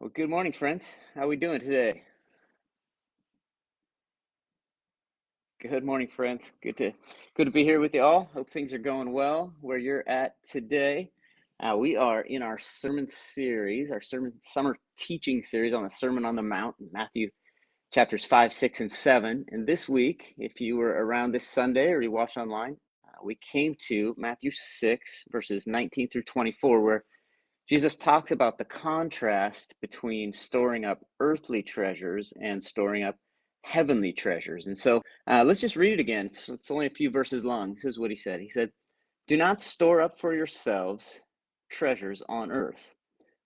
Well, good morning, friends. How we doing today? Good morning, friends. Good to be here with you all. Hope things are going well where you're at today. We are in our sermon series, our sermon summer teaching series on the Sermon on the Mount, Matthew chapters 5, 6, and 7. And this week, if you were around this Sunday or you watched online, we came to Matthew 6, verses 19 through 24, where Jesus talks about the contrast between storing up earthly treasures and storing up heavenly treasures. And so let's just read it again. It's only a few verses long. This is what he said. He said, "Do not store up for yourselves treasures on earth,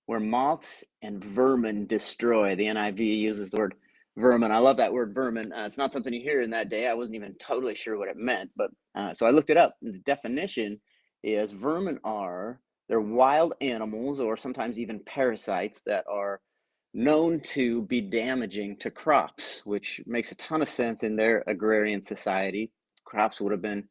where moths and vermin destroy." The NIV uses the word vermin. I love that word vermin. It's not something you hear in that day. I wasn't even totally sure what it meant, but so I looked it up. The definition is vermin are they're wild animals or sometimes even parasites that are known to be damaging to crops, which makes a ton of sense in their agrarian society. Crops would have been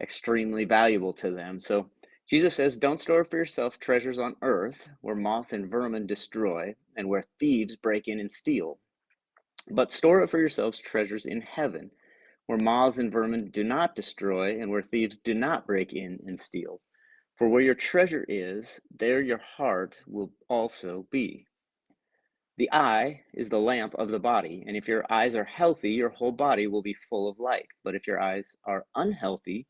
extremely valuable to them. So Jesus says, "Don't store for yourself treasures on earth where moth and vermin destroy and where thieves break in and steal. But store up for yourselves treasures in heaven where moths and vermin do not destroy and where thieves do not break in and steal. For where your treasure is, there your heart will also be." The eye is the lamp of the body, and if your eyes are healthy, your whole body will be full of light. But if your eyes are unhealthy,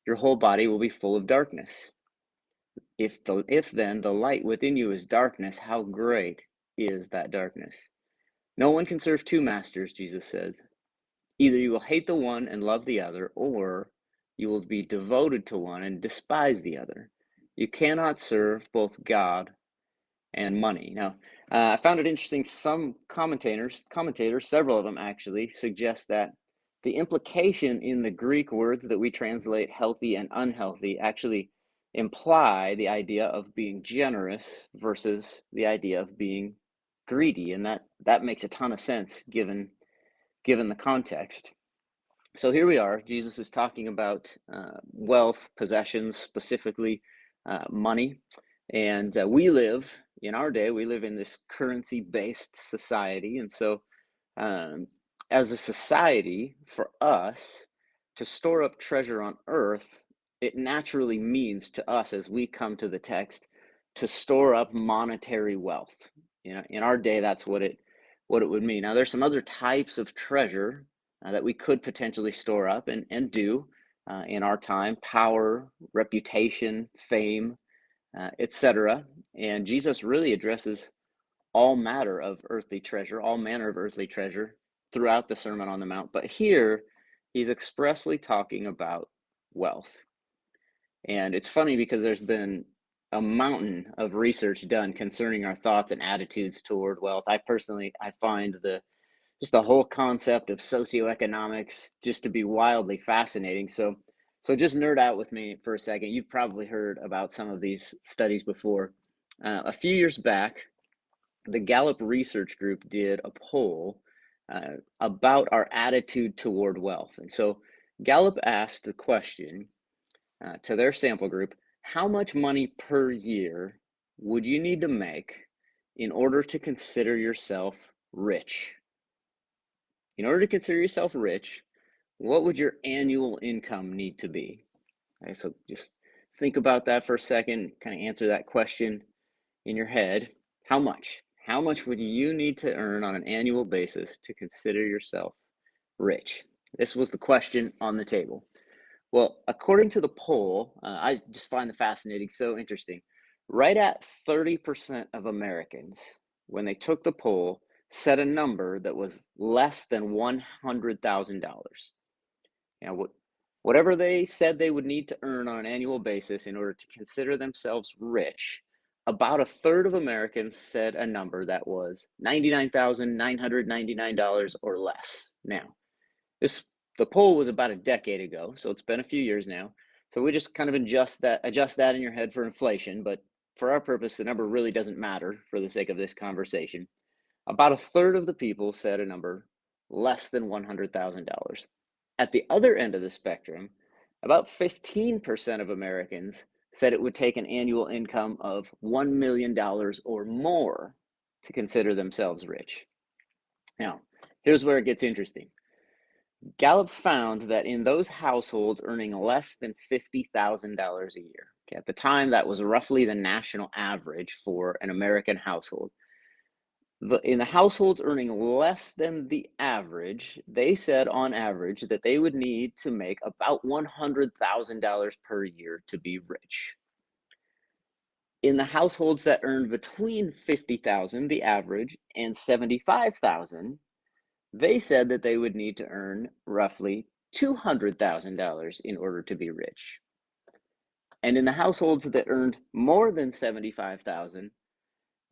your whole body will be full of darkness. If then the light within you is darkness, how great is that darkness? No one can serve two masters, Jesus says. Either you will hate the one and love the other, or you will be devoted to one and despise the other. You cannot serve both God and money. Now, I found it interesting. Some commentators, several of them actually, suggest that the implication in the Greek words that we translate healthy and unhealthy actually imply the idea of being generous versus the idea of being greedy, and that makes a ton of sense given the context. So here we are. Jesus is talking about wealth, possessions, specifically money. And in our day, we live in this currency based society. And so, um, as a society, for us to store up treasure on earth, it naturally means to us, as we come to the text, to store up monetary wealth. In our day, that's what it would mean. Now, there's some other types of treasure that we could potentially store up and do in our time: power, reputation, fame, etc. And Jesus really addresses all manner of earthly treasure throughout the Sermon on the Mount. But here, he's expressly talking about wealth. And it's funny because there's been a mountain of research done concerning our thoughts and attitudes toward wealth. I find the whole concept of socioeconomics just to be wildly fascinating. So just nerd out with me for a second. You've probably heard about some of these studies before. A few years back, the Gallup Research Group did a poll about our attitude toward wealth. And so Gallup asked the question to their sample group: how much money per year would you need to make in order to consider yourself rich? In order to consider yourself rich, what would your annual income need to be? Okay, so just think about that for a second, kind of answer that question in your head. How much? How much would you need to earn on an annual basis to consider yourself rich? This was the question on the table. Well, according to the poll, I just find the fascinating, so interesting. Right at 30% of Americans, when they took the poll, set a number that was less than $100,000. You know, whatever they said they would need to earn on an annual basis in order to consider themselves rich, about a third of Americans said a number that was $99,999 or less. Now, this the poll was about a decade ago, so it's been a few years now. So we just kind of adjust that in your head for inflation, but for our purpose, the number really doesn't matter for the sake of this conversation. About a third of the people said a number less than $100,000. At the other end of the spectrum, about 15% of Americans said it would take an annual income of $1 million or more to consider themselves rich. Now, here's where it gets interesting. Gallup found that in those households earning less than $50,000 a year, okay, at the time that was roughly the national average for an American household. In the households earning less than the average, they said on average that they would need to make about $100,000 per year to be rich. In the households that earned between 50,000, the average, and 75,000, they said that they would need to earn roughly $200,000 in order to be rich. And in the households that earned more than 75,000,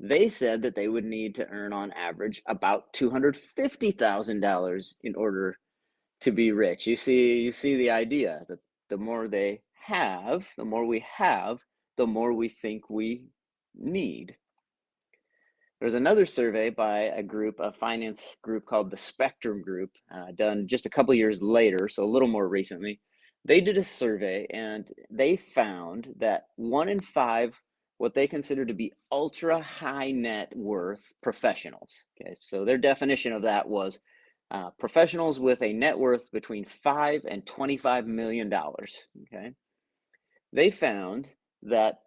they said that they would need to earn on average about $250,000 in order to be rich. You see the idea that the more they have, the more we have, the more we think we need. There's another survey by a finance group called the Spectrum Group, done just a couple years later, so a little more recently. They did a survey and they found that 1 in 5, what they consider to be ultra high net worth professionals. Okay, so their definition of that was professionals with a net worth between $5 and $25 million. Okay, they found that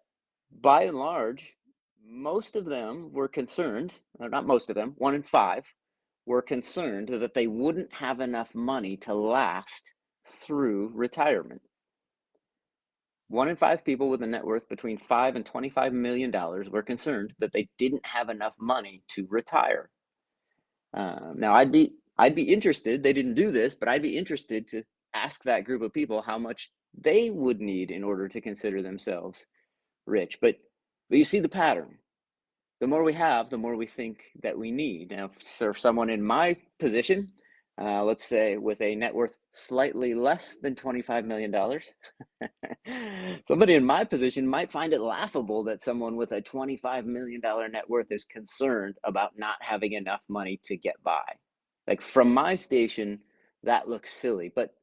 by and large, most of them were concerned, or not most of them, 1 in 5 were concerned that they wouldn't have enough money to last through retirement. 1 in 5 people with a net worth between $5 and $25 million were concerned that they didn't have enough money to retire. Now, I'd be interested. They didn't do this, but I'd be interested to ask that group of people how much they would need in order to consider themselves rich. But you see the pattern. The more we have, the more we think that we need. Now, for someone in my position, let's say with a net worth slightly less than $25 million, somebody in my position might find it laughable that someone with a $25 million net worth is concerned about not having enough money to get by. Like from my station, that looks silly. But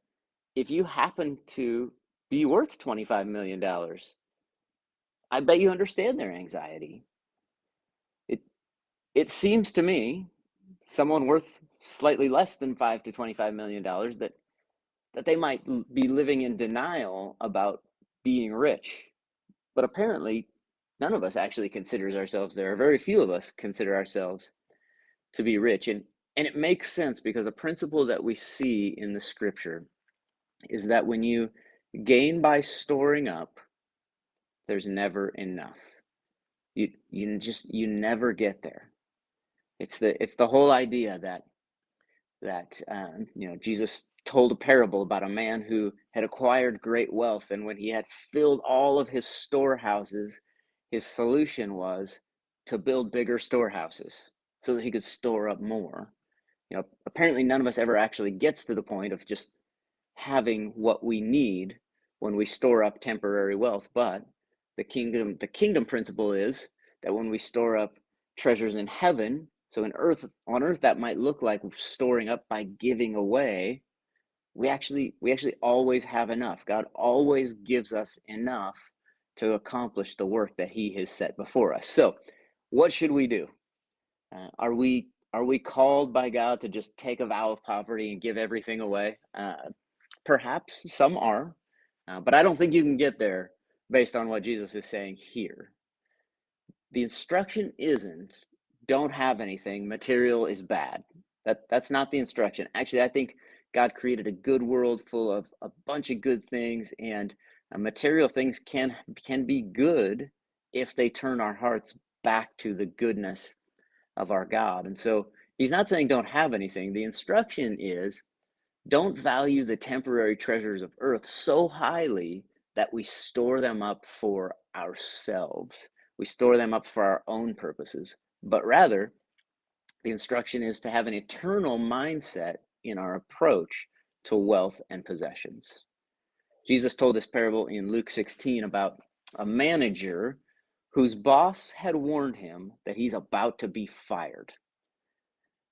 if you happen to be worth $25 million, I bet you understand their anxiety. It it seems to me, someone worth slightly less than $5 to $25 million, that they might be living in denial about being rich. But apparently, none of us actually considers ourselves there. Very few of us consider ourselves to be rich. And it makes sense because a principle that we see in the scripture is that when you gain by storing up, there's never enough. You never get there. It's the whole idea that Jesus told a parable about a man who had acquired great wealth, and when he had filled all of his storehouses, his solution was to build bigger storehouses so that he could store up more. Apparently none of us ever actually gets to the point of just having what we need when we store up temporary wealth, but the kingdom principle is that when we store up treasures in heaven, so on earth that might look like storing up by giving away, we actually always have enough. God always gives us enough to accomplish the work that he has set before us. So what should we do? Are we called by God to just take a vow of poverty and give everything away? Perhaps some are, but I don't think you can get there based on what Jesus is saying here. The instruction isn't don't have anything, material is bad. That's not the instruction. Actually, I think God created a good world full of a bunch of good things, and material things can be good if they turn our hearts back to the goodness of our God. And so he's not saying don't have anything. The instruction is don't value the temporary treasures of earth so highly that we store them up for ourselves. We store them up for our own purposes. But rather, the instruction is to have an eternal mindset in our approach to wealth and possessions. Jesus told this parable in Luke 16 about a manager whose boss had warned him that he's about to be fired.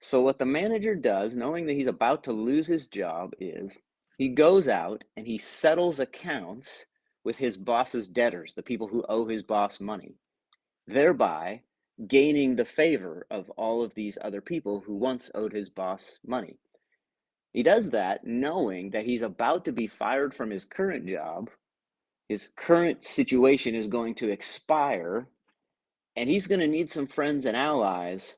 So what the manager does, knowing that he's about to lose his job, is he goes out and he settles accounts with his boss's debtors, the people who owe his boss money, thereby gaining the favor of all of these other people who once owed his boss money. He does that knowing that he's about to be fired from his current job. His current situation is going to expire, and he's going to need some friends and allies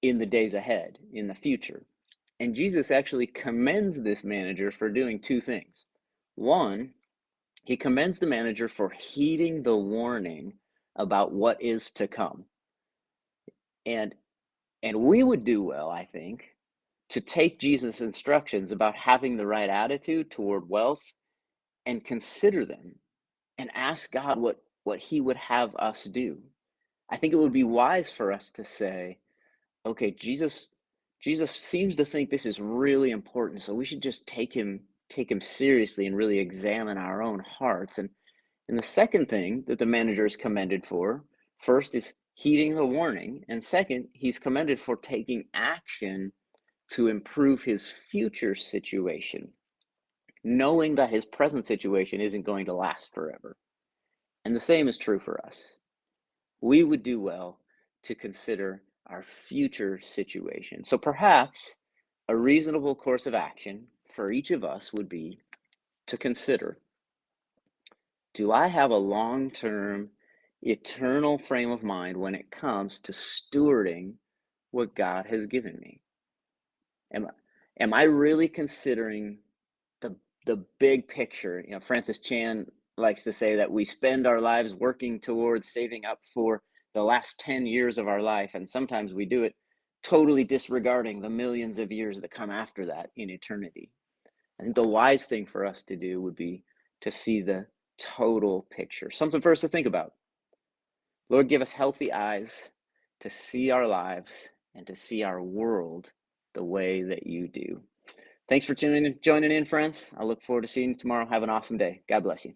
in the days ahead, in the future. And Jesus actually commends this manager for doing two things. One, he commends the manager for heeding the warning about what is to come. And we would do well, I think, to take Jesus' instructions about having the right attitude toward wealth and consider them and ask God what he would have us do. I think it would be wise for us to say, okay, Jesus seems to think this is really important, so we should just take him seriously and really examine our own hearts. And the second thing that the manager is commended for, first is heeding the warning, and second, he's commended for taking action to improve his future situation, knowing that his present situation isn't going to last forever. And the same is true for us. We would do well to consider our future situation. So perhaps a reasonable course of action for each of us would be to consider, do I have a long term, eternal frame of mind when it comes to stewarding what God has given me? Am, am I really considering the big picture? You know, Francis Chan likes to say that we spend our lives working towards saving up for the last 10 years of our life, and sometimes we do it totally disregarding the millions of years that come after that in eternity. I think the wise thing for us to do would be to see the total picture. Something for us to think about. Lord, give us healthy eyes to see our lives and to see our world the way that you do. Thanks for joining in, friends. I look forward to seeing you tomorrow. Have an awesome day. God bless you.